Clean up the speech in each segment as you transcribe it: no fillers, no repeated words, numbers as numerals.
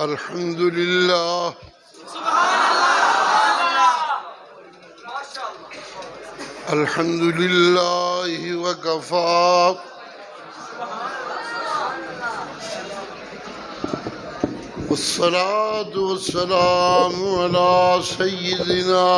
الحمد لله الحمد لله وكفى والصلاة والسلام على سيدنا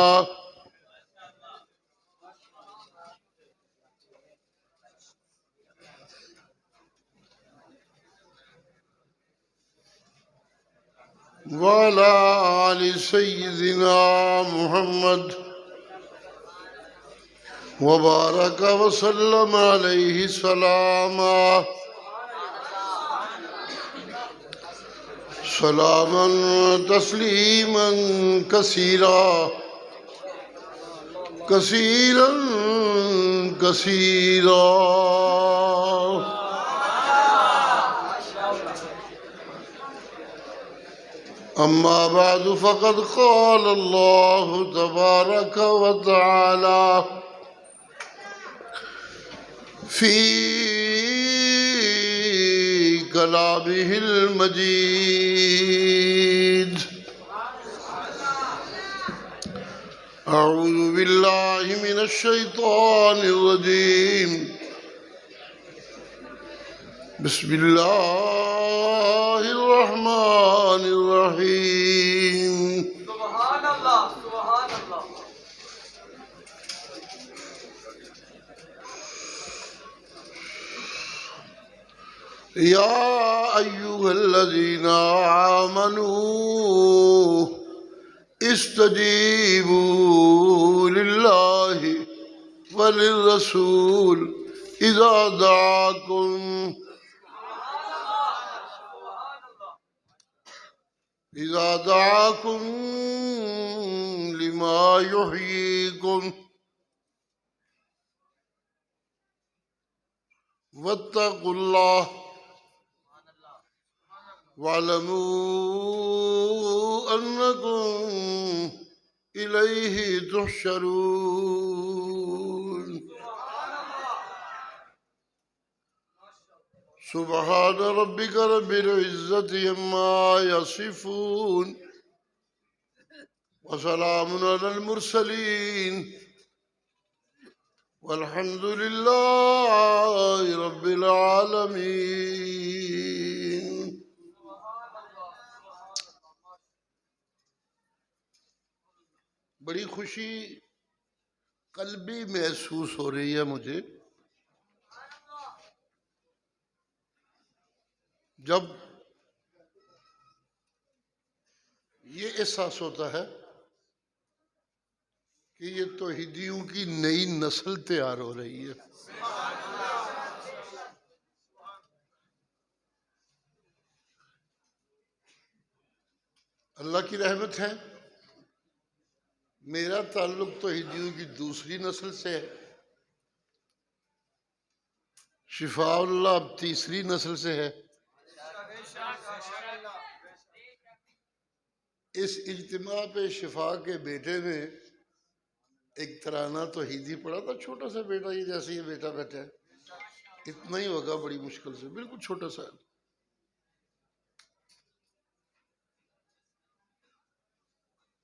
وعلى آل سيدنا محمد وبارك وسلم عليه سلاما تسليما كثيرا كثيرا كثيرا. أما بعد فقد قال الله تبارك وتعالى في كلامه المجيد. أعوذ بالله من الشيطان الرجيم. بسم الله الرحمن الرحيم. سبحان اللہ سبحان اللہ. يا أيها الذين آمنوا استجيبوا لله وللرسول إذا دعاكم لما يحييكم واتقوا الله واعلموا أنكم إليه تحشرون. سبحان ربك رب العزة عما يصفون وسلام على المرسلين والحمد لله رب العالمين. بڑی خوشی قلبی محسوس ہو رہی ہے مجھے جب یہ احساس ہوتا ہے کہ یہ توحیدیوں کی نئی نسل تیار ہو رہی ہے. اللہ کی رحمت ہے. میرا تعلق توحیدیوں کی دوسری نسل سے ہے. شفاء اللہ اب تیسری نسل سے ہے. اس اجتماع پہ شفا کے بیٹے نے ایک ترانہ توحیدی پڑھا تھا. چھوٹا سا بیٹا، یہ جیسے یہ بیٹا بیٹھا ہے اتنا ہی ہوگا، بڑی مشکل سے، بالکل چھوٹا سا.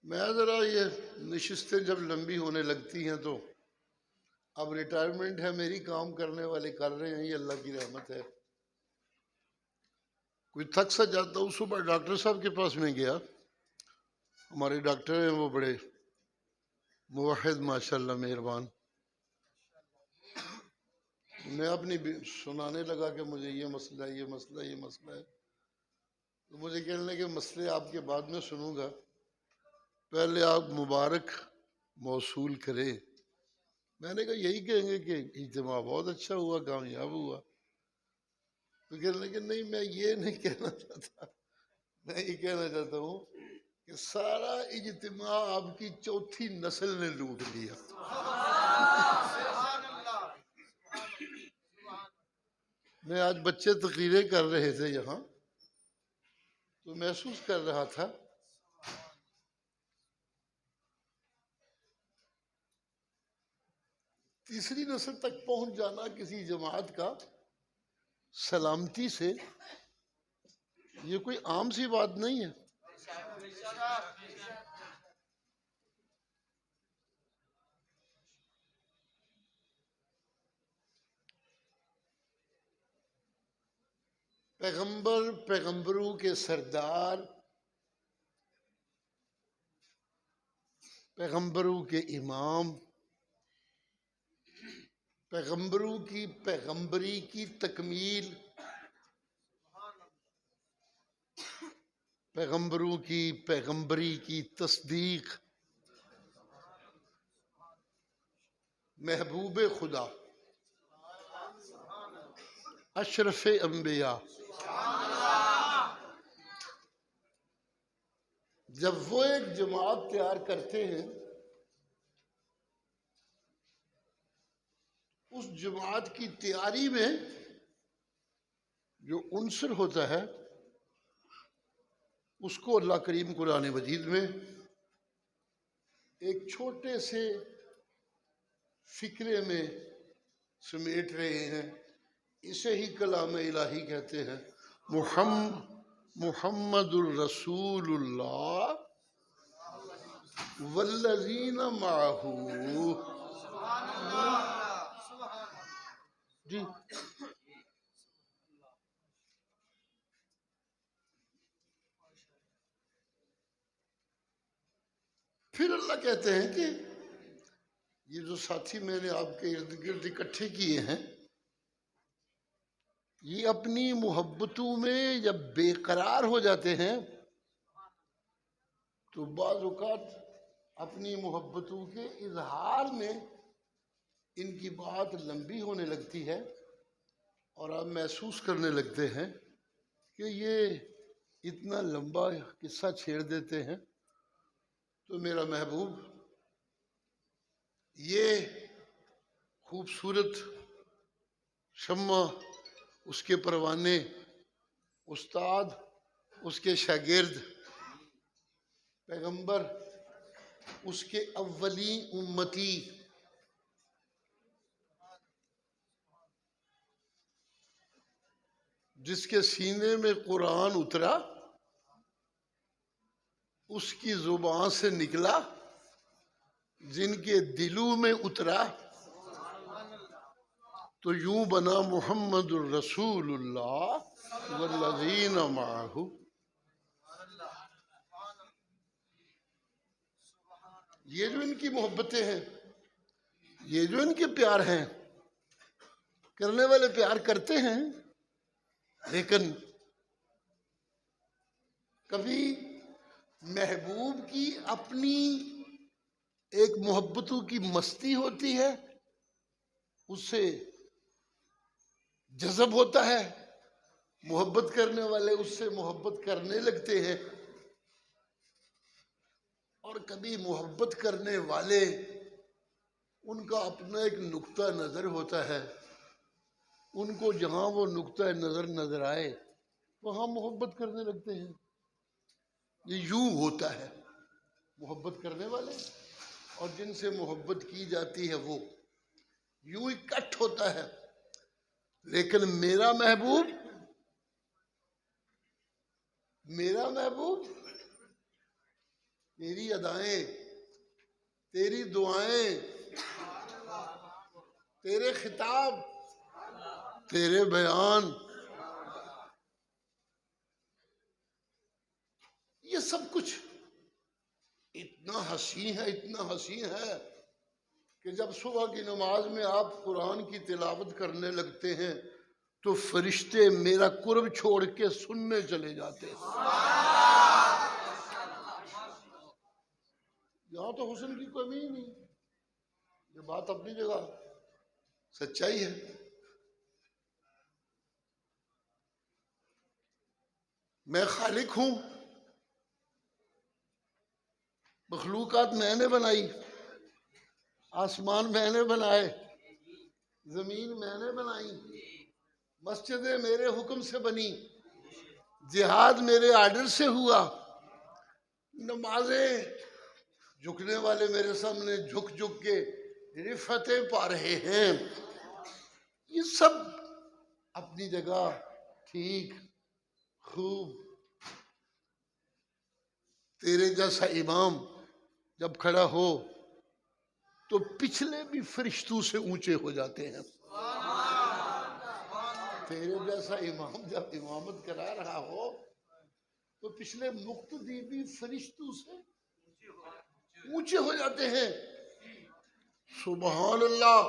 میں ذرا یہ نشستیں جب لمبی ہونے لگتی ہیں تو اب ریٹائرمنٹ ہے میری، کام کرنے والے کر رہے ہیں، یہ اللہ کی رحمت ہے. کوئی تھک سا جاتا ہوں. صبح ڈاکٹر صاحب کے پاس میں گیا. ہمارے ڈاکٹر ہیں وہ بڑے موحد، ماشاءاللہ مہربان. میں اپنی سنانے لگا کہ مجھے یہ مسئلہ ہے، یہ مسئلہ ہے، یہ مسئلہ ہے. تو مجھے کہنے لگے مسئلے آپ کے بعد میں سنوں گا، پہلے آپ مبارک موصول کریں. میں نے کہا یہی کہیں گے کہ اجتماع بہت اچھا ہوا، کامیاب ہوا. تو کہنے لگے نہیں، میں یہ نہیں کہنا چاہتا، میں یہ کہنا چاہتا ہوں کہ سارا اجتماع آپ کی چوتھی نسل نے لوٹ لیا. میں آج بچے تقریریں کر رہے تھے یہاں تو محسوس کر رہا تھا تیسری نسل تک پہنچ جانا کسی جماعت کا سلامتی سے یہ کوئی عام سی بات نہیں ہے. پیغمبر، پیغمبروں کے سردار، پیغمبروں کے امام، پیغمبروں کی پیغمبری کی تکمیل، پیغمبروں کی پیغمبری کی تصدیق، محبوب خدا، اشرف انبیاء، جب وہ ایک جماعت تیار کرتے ہیں، اس جماعت کی تیاری میں جو عنصر ہوتا ہے اس کو اللہ کریم قرآن مجید میں ایک چھوٹے سے فکرے میں سمیٹ رہے ہیں. اسے ہی کلام الہی کہتے ہیں. محمد الرسول اللہ والذین معہ. جی پھر اللہ کہتے ہیں کہ یہ جو ساتھی میں نے آپ کے ارد گرد اکٹھے کیے ہیں، یہ اپنی محبتوں میں جب بے قرار ہو جاتے ہیں تو بعض اوقات اپنی محبتوں کے اظہار میں ان کی بات لمبی ہونے لگتی ہے اور آپ محسوس کرنے لگتے ہیں کہ یہ اتنا لمبا قصہ چھیڑ دیتے ہیں. تو میرا محبوب، یہ خوبصورت شمع، اس کے پروانے، استاد، اس کے شاگرد، پیغمبر، اس کے اولین امتی، جس کے سینے میں قرآن اترا، اس کی زبان سے نکلا، جن کے دلوں میں اترا، تو یوں بنا محمد الرسول اللہ والذین معہ. یہ جو ان کی محبتیں ہیں، یہ جو ان کے پیار ہیں، کرنے والے پیار کرتے ہیں، لیکن کبھی محبوب کی اپنی ایک محبتوں کی مستی ہوتی ہے، اس سے جذب ہوتا ہے، محبت کرنے والے اس سے محبت کرنے لگتے ہیں، اور کبھی محبت کرنے والے ان کا اپنا ایک نقطہ نظر ہوتا ہے، ان کو جہاں وہ نقطہ نظر نظر آئے وہاں محبت کرنے لگتے ہیں. یہ یوں ہوتا ہے. محبت کرنے والے اور جن سے محبت کی جاتی ہے وہ یوں ہی کٹ ہوتا ہے. لیکن میرا محبوب، میرا محبوب، تیری ادائیں، تیری دعائیں، تیرے خطاب، تیرے بیان، یہ سب کچھ اتنا حسین ہے، اتنا حسین ہے کہ جب صبح کی نماز میں آپ قرآن کی تلاوت کرنے لگتے ہیں تو فرشتے میرا قرب چھوڑ کے سننے چلے جاتے ہیں. یہاں تو حسن کی کمی ہی نہیں. یہ بات اپنی جگہ سچائی ہے. میں خالق ہوں، مخلوقات میں نے بنائی، آسمان میں نے بنائے، زمین میں نے بنائی، مسجدیں میرے حکم سے بنی، جہاد میرے آرڈر سے ہوا، نمازیں جھکنے والے میرے سامنے جھک جھک کے رفتیں پا رہے ہیں. یہ سب اپنی جگہ ٹھیک، خوب، تیرے جیسا امام جب کھڑا ہو تو پچھلے بھی فرشتوں سے اونچے ہو جاتے ہیں. تیرے جیسا امام جب امامت کرا رہا ہو تو پچھلے مقتدی بھی فرشتوں سے اونچے ہو جاتے ہیں. سبحان اللہ.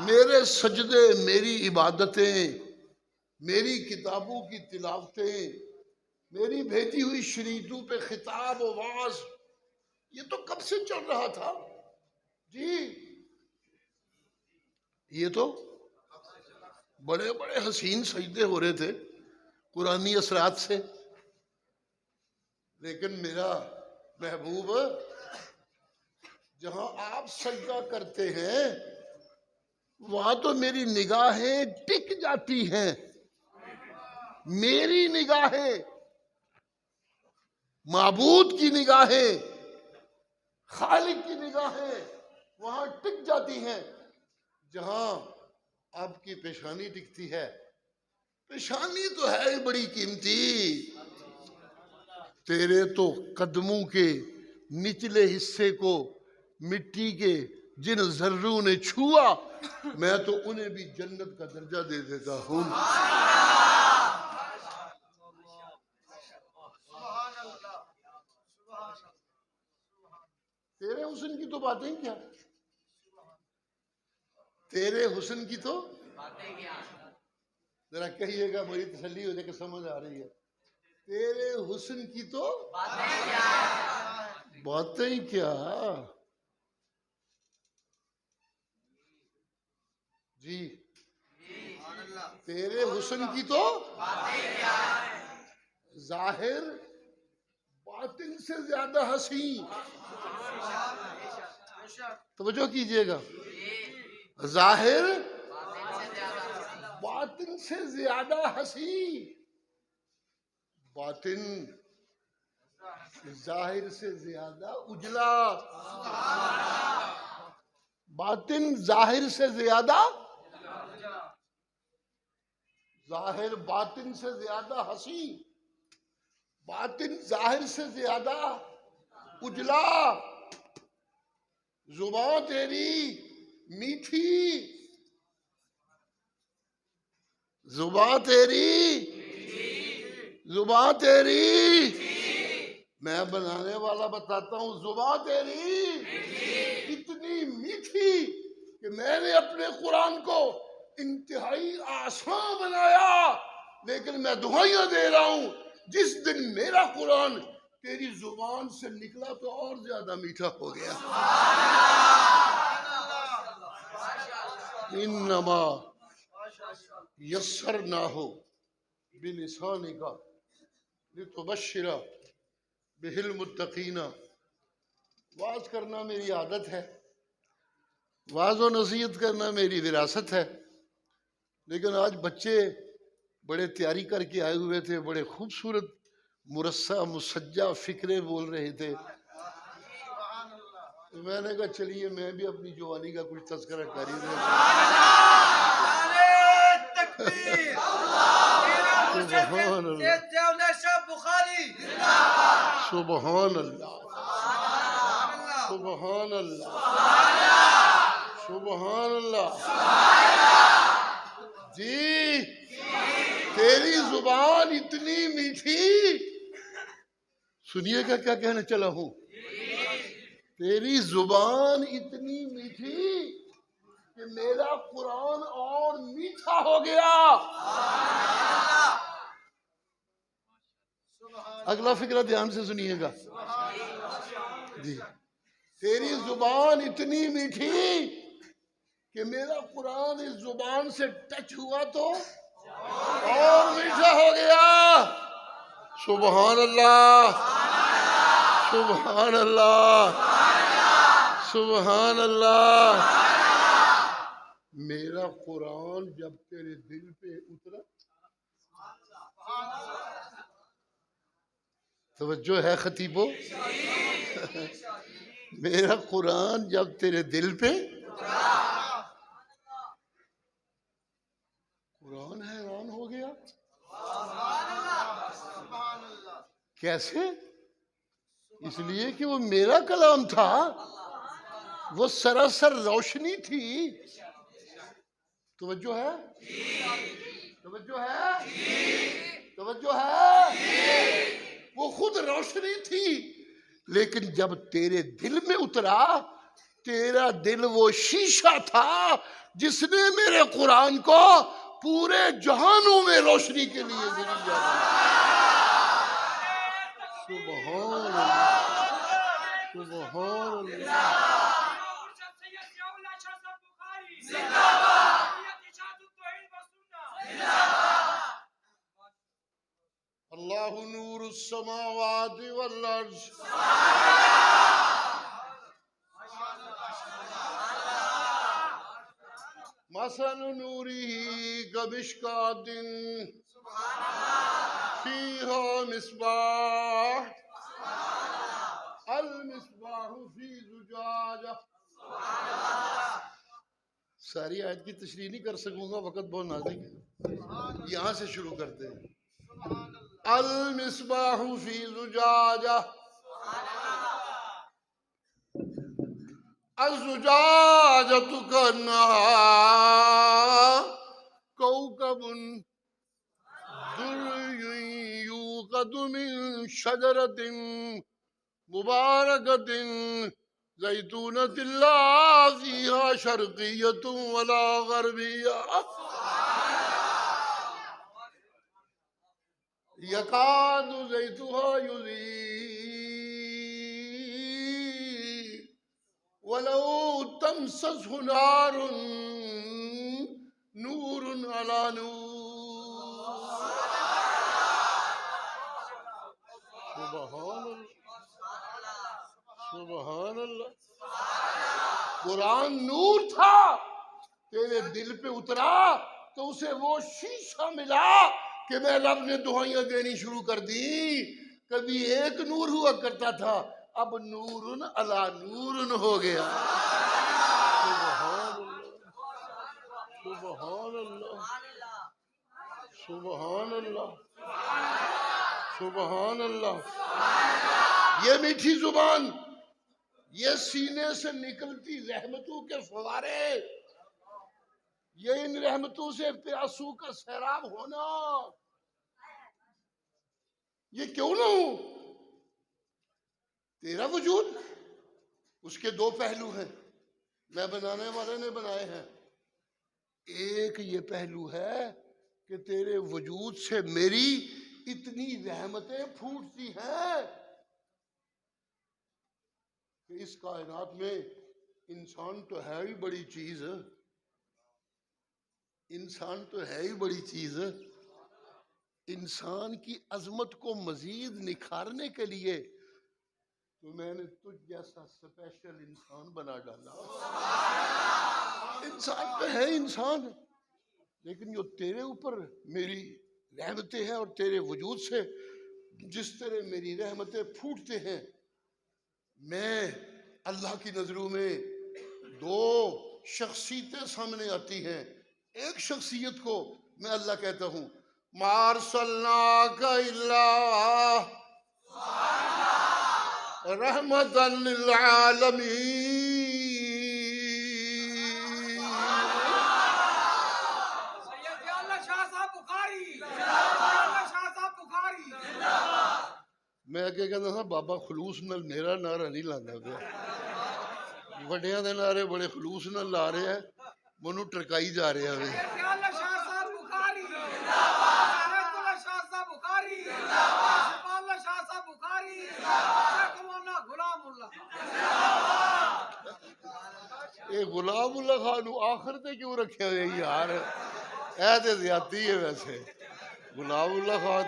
میرے سجدے، میری عبادتیں، میری کتابوں کی تلاوتیں، میری بھیجی ہوئی شریعتوں پہ خطاب و وعظ، یہ تو کب سے چل رہا تھا جی. یہ تو بڑے بڑے حسین سجدے ہو رہے تھے قرآنی اثرات سے، لیکن میرا محبوب جہاں آپ سجدہ کرتے ہیں وہاں تو میری نگاہیں ٹک جاتی ہیں. میری نگاہیں، معبود کی نگاہیں، خالق کی نگاہیں وہاں ٹک جاتی ہیں جہاں آپ کی پیشانی ٹکتی ہے. پیشانی تو ہے ہی بڑی قیمتی. تیرے تو قدموں کے نچلے حصے کو مٹی کے جن ذروں نے چھوا میں تو انہیں بھی جنت کا درجہ دے دیتا ہوں. تیرے حسن کی تو باتیں کیا، تیرے حسن کی تو ذرا کہیے گا، بڑی تسلی ہو جائے کہ سمجھ آ رہی ہے. تیرے حسن کی تو باتیں کیا جی. تیرے حسن کی تو ظاہر باطن سے زیادہ حسین. توجہ کیجئے گا، ظاہر باطن سے زیادہ حسین. باطن ظاہر سے زیادہ اجلا، باطن ظاہر سے زیادہ، ظاہر باطن سے زیادہ حسین، باطن ظاہر سے زیادہ اجلا. زبان تیری میٹھی، زبان تیری، زبان تیری، میں بنانے والا بتاتا ہوں، زبان تیری اتنی میٹھی کہ میں نے اپنے قرآن کو انتہائی آسان بنایا، لیکن میں دعائیاں دے رہا ہوں جس دن میرا قرآن تیری زبان سے نکلا تو اور زیادہ میٹھا ہو گیا. انما یسرناہ بلسانک لتبشر بہ المتقین. واعظ کرنا میری عادت ہے، واعظ و نصیحت کرنا میری وراثت ہے، لیکن آج بچے بڑے تیاری کر کے آئے ہوئے تھے، بڑے خوبصورت مرصع مسجع فکرے بول رہے تھے. تو میں نے کہا چلیے میں بھی اپنی جوانی کا کچھ تذکرہ کر ہی دیتا ہوں. سبحان اللہ، سبحان اللہ، سبحان اللہ، سبحان اللہ. جی تیری زبان اتنی میٹھی، سنیے گا کیا کہنا چلا ہوں. تیری زبان اتنی میٹھی کہ میرا قرآن اور میٹھا ہو گیا. اگلا فکرہ دھیان سے سنیے گا جی. تیری زبان اتنی میٹھی کہ میرا قرآن اس زبان سے ٹچ ہوا تو اور میٹھا ہو گیا. سبحان اللہ، سبحان اللہ، سبحان اللہ. میرا قرآن جب تیرے دل پہ اترا، توجہ ہے خطیبو، میرا قرآن جب تیرے دل پہ، قرآن حیران ہو گیا. کیسے؟ اس لیے کہ وہ میرا کلام تھا، وہ سراسر روشنی تھی. توجہ ہے؟ توجہ ہے؟ توجہ ہے؟ وہ خود روشنی تھی، لیکن جب تیرے دل میں اترا، تیرا دل وہ شیشہ تھا جس نے میرے قرآن کو پورے جہانوں میں روشنی کے لیے ذریعہ بنایا. سبحان اللہ، سبحان اللہ. اللہ نور السماوات والارض مثل نوره كمشكاة فيها مصباح المصباح في زجاجة. ساری آیت کی تشریح نہیں کر سکوں گا، وقت بہت نازک ہے. یہاں سے شروع کرتے ہیں. المصباح فی زجاجہ، الزجاجۃ کأنہا کوکب درّی یوقد من شجرۃ مبارکۃ زیتونۃ لا فیہا شرقیۃ ولا غربیہ یکاد زیتها یضیء ولو تمسسه نار نور علی نور. سبحان اللہ، سبحان اللہ. قرآن نور تھا، تیرے دل پہ اترا تو اسے وہ شیشہ ملا کہ میں رب نے دعائیاں دینی شروع کر دی. کبھی ایک نور ہوا کرتا تھا، اب نورن علی نورن ہو گیا. سبحان اللہ، سبحان اللہ، سبحان اللہ. یہ میٹھی زبان، یہ سینے سے نکلتی رحمتوں کے فوارے، یہ ان رحمتوں سے پیاسوں کا سیراب ہونا، یہ کیوں نہ ہو؟ تیرا وجود، اس کے دو پہلو ہیں، میں بنانے والے نے بنائے ہیں. ایک یہ پہلو ہے کہ تیرے وجود سے میری اتنی رحمتیں پھوٹتی ہیں کہ اس کائنات میں انسان تو ہے ہی بڑی چیز، انسان تو ہے ہی بڑی چیز. انسان کی عظمت کو مزید نکھارنے کے لیے تو میں نے تجھ جیسا اسپیشل انسان بنا ڈالا. انسان تو ہے انسان، لیکن جو تیرے اوپر میری رحمتیں ہیں اور تیرے وجود سے جس طرح میری رحمتیں پھوٹتے ہیں، میں اللہ کی نظروں میں دو شخصیتیں سامنے آتی ہیں. ایک شخصیت کو میں اللہ کہتا ہوں ما ارسلناک الا رحمتا للعالمین. میں اگے کہتا تھا بابا خلوص نال میرا نعرہ نہیں لانا پیا، وڈیاں دے نعرے بڑے خلوص نال لا رہے ہیں، منو ٹرکائی جا رہے ہیں. اے غلام اللہ خان آخر تے کیوں رکھے ہوئے یار؟ اے تے زیادتی ہے ویسے. غلام اللہ خان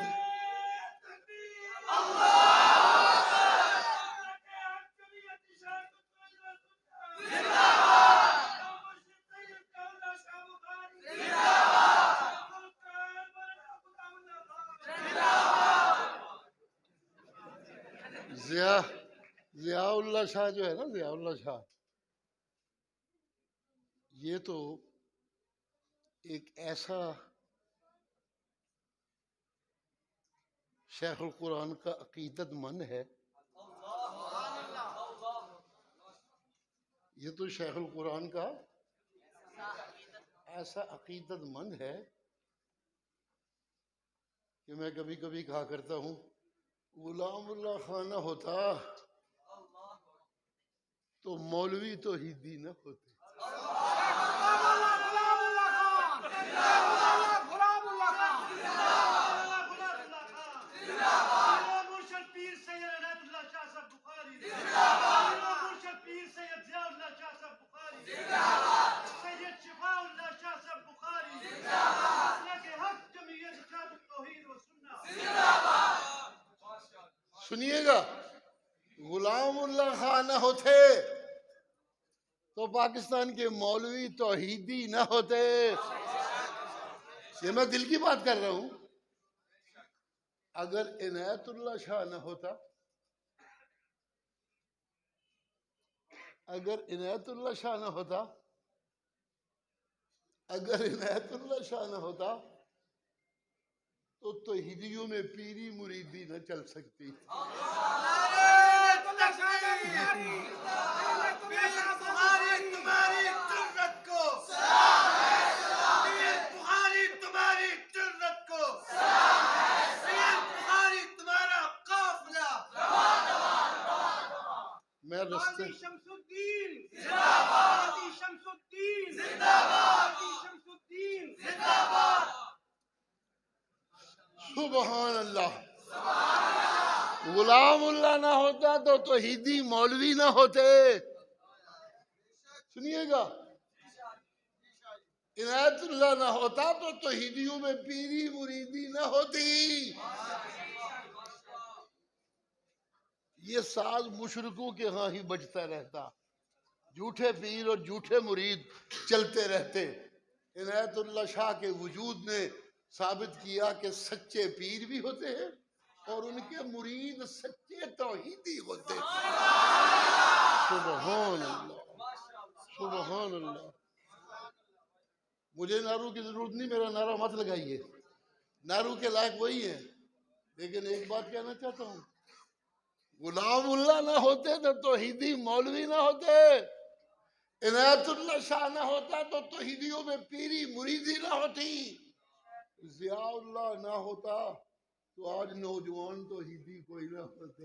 ضیاء اللہ شاہ جو ہے نا، ضیاء اللہ شاہ، یہ تو ایک ایسا شیخ القرآن کا عقیدت مند ہے یہ تو شیخ القرآن کا ایسا عقیدت مند ہے کہ میں کبھی کبھی کہا کرتا ہوں غلام اللہ خان نہ ہوتا تو مولوی توحیدی نہ ہوتے. سنیے گا، غلام اللہ خان نہ ہوتے تو پاکستان کے مولوی توحیدی نہ ہوتے. یہ میں دل کی بات کر رہا ہوں. اگر عنایت اللہ شاہ نہ ہوتا، اگر عنایت اللہ شاہ نہ ہوتا، اگر عنایت اللہ شاہ نہ ہوتا تو توحیدیوں میں پیری مریدی نہ چل سکتی. میں رستے سبحان اللہ. غلام اللہ نہ ہوتا تو توحیدی مولوی نہ ہوتے. سنیے گا، عنایت اللہ نہ ہوتا تو توحیدیوں میں پیری مریدی نہ ہوتی. یہ ساز مشرکوں کے ہاں ہی بجتا رہتا، جھوٹے پیر اور جھوٹے مرید چلتے رہتے. عنایت اللہ شاہ کے وجود نے ثابت کیا کہ سچے پیر بھی ہوتے ہیں اور ان کے مرید سچے توحیدی ہوتے ہیں. سبحان اللہ، سبحان اللہ. مجھے نعروں کی ضرورت نہیں، میرا نعرہ مت لگائیے، نعروں کے لائق وہی ہے. لیکن ایک بات کہنا چاہتا ہوں، غلام اللہ نہ ہوتے تو توحیدی مولوی نہ ہوتے. عنایت اللہ شاہ نہ ہوتا تو توحیدیوں میں پیری مریدی نہ ہوتی. ضیاء اللہ نہ ہوتا تو آج نوجوان توحیدی کوئی نہ ہوتے.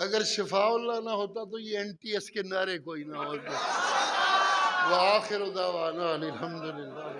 اگر شفاء اللہ نہ ہوتا تو یہ NTS کے نعرے کوئی نہ ہوتے. وآخر دعوانا الحمدللہ.